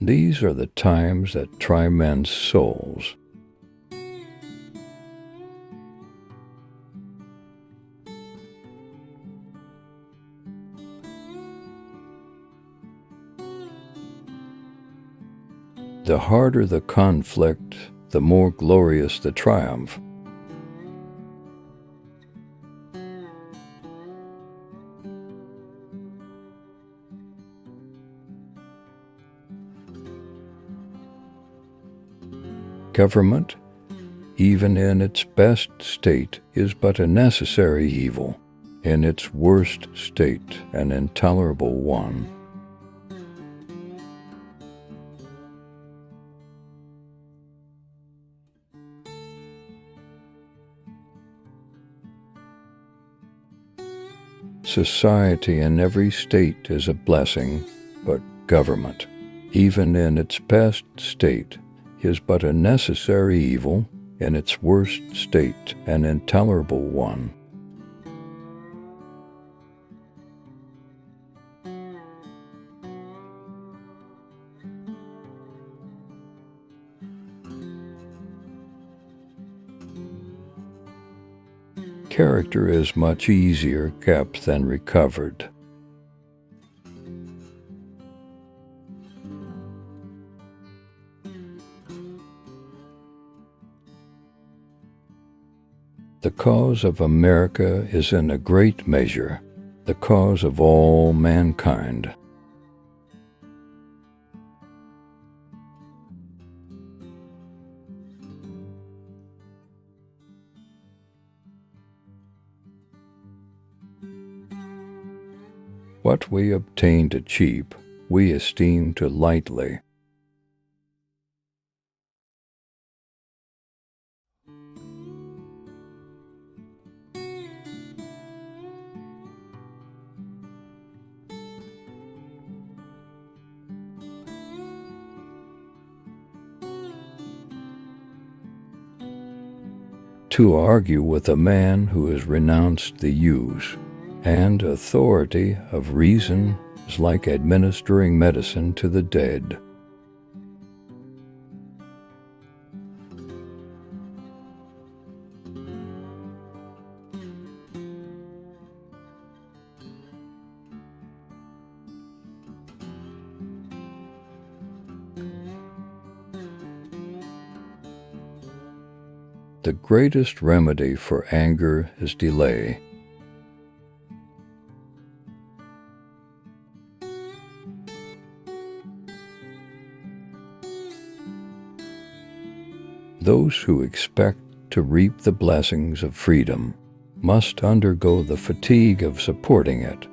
These are the times that try men's souls. The harder the conflict, the more glorious the triumph. Government, even in its best state, is but a necessary evil, in its worst state an intolerable one. Society in every state is a blessing, but government, even in its best state, is but a necessary evil, in its worst state an intolerable one. Character is much easier kept than recovered. The cause of America is in a great measure the cause of all mankind. What we obtain too cheap, we esteem too lightly. To argue with a man who has renounced the use and authority of reason is like administering medicine to the dead. The greatest remedy for anger is delay. Those who expect to reap the blessings of freedom must undergo the fatigue of supporting it.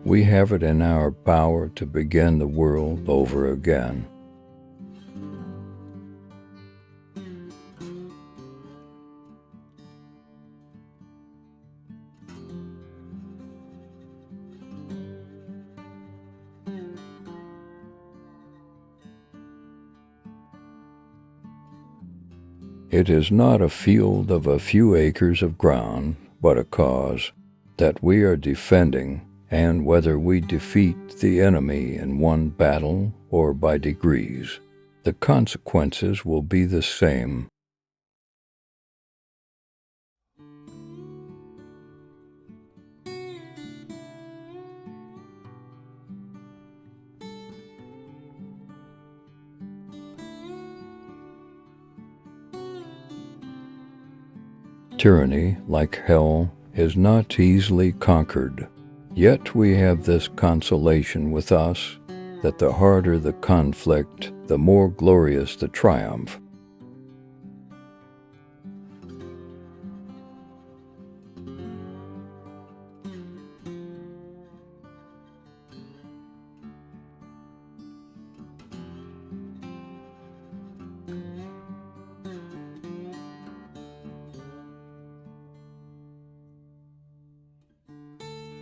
We have it in our power to begin the world over again. It is not a field of a few acres of ground, but a cause that we are defending, and whether we defeat the enemy in one battle or by degrees, the consequences will be the same. Tyranny, like hell, is not easily conquered. Yet we have this consolation with us, that the harder the conflict, the more glorious the triumph.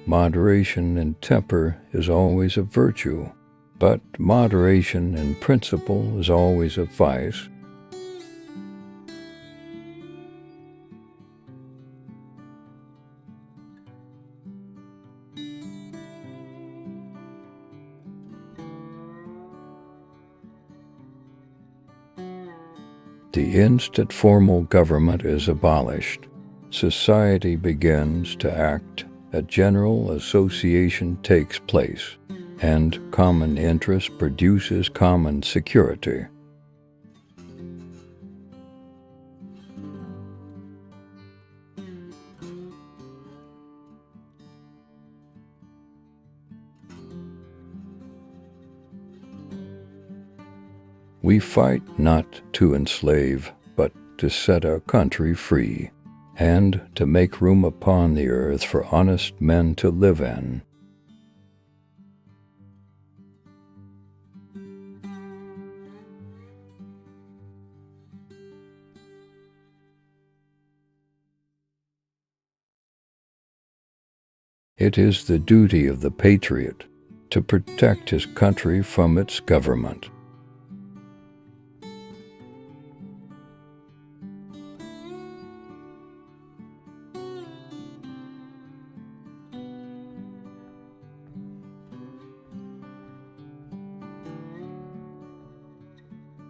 Moderation in temper is always a virtue, but moderation in principle is always a vice. The instant formal government is abolished, society begins to act, a general association takes place, and common interest produces common security. We fight not to enslave, but to set our country free, and to make room upon the earth for honest men to live in. It is the duty of the patriot to protect his country from its government.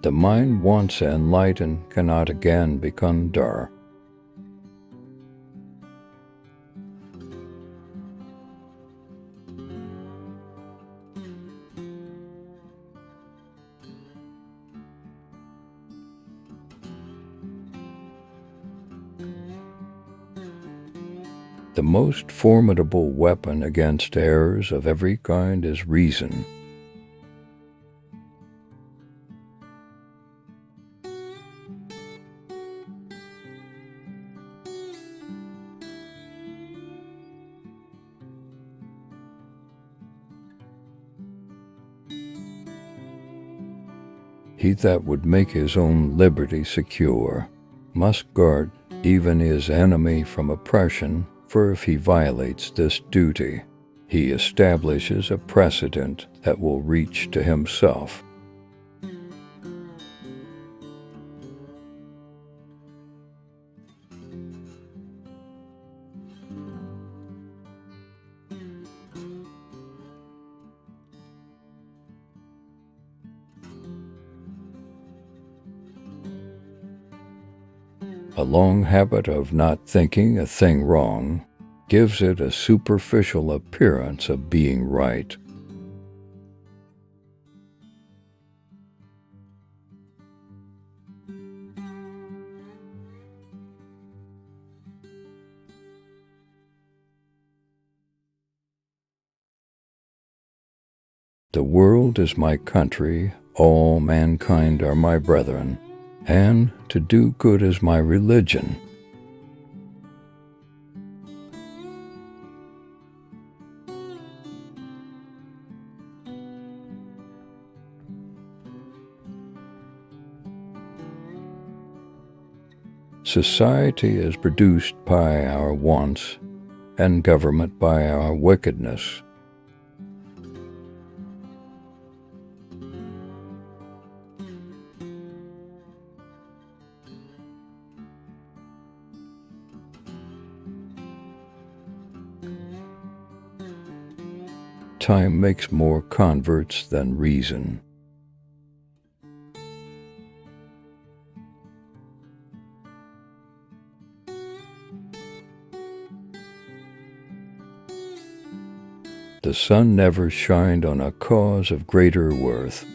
The mind once enlightened cannot again become dark. The most formidable weapon against errors of every kind is reason. He that would make his own liberty secure must guard even his enemy from oppression, for if he violates this duty, he establishes a precedent that will reach to himself. A long habit of not thinking a thing wrong gives it a superficial appearance of being right. The world is my country, all mankind are my brethren, and to do good is my religion. Society is produced by our wants, and government by our wickedness. Time makes more converts than reason. The sun never shined on a cause of greater worth.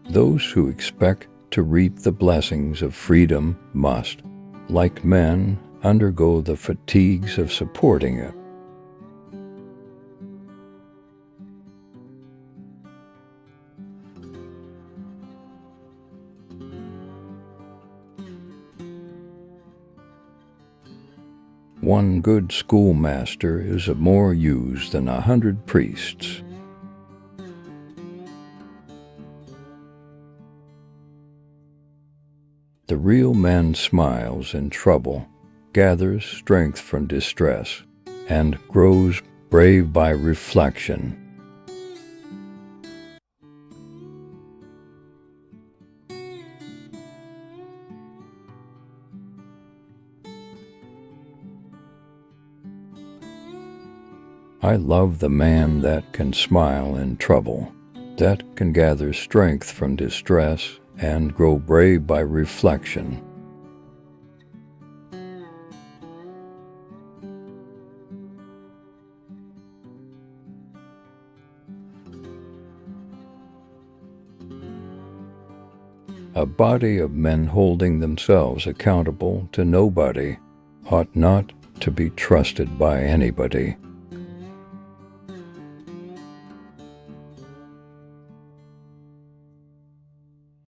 Those who expect to reap the blessings of freedom must, like men, undergo the fatigues of supporting it. One good schoolmaster is of more use than 100 priests. The real man smiles in trouble, gathers strength from distress, and grows brave by reflection. I love the man that can smile in trouble, that can gather strength from distress and grow brave by reflection. A body of men holding themselves accountable to nobody ought not to be trusted by anybody.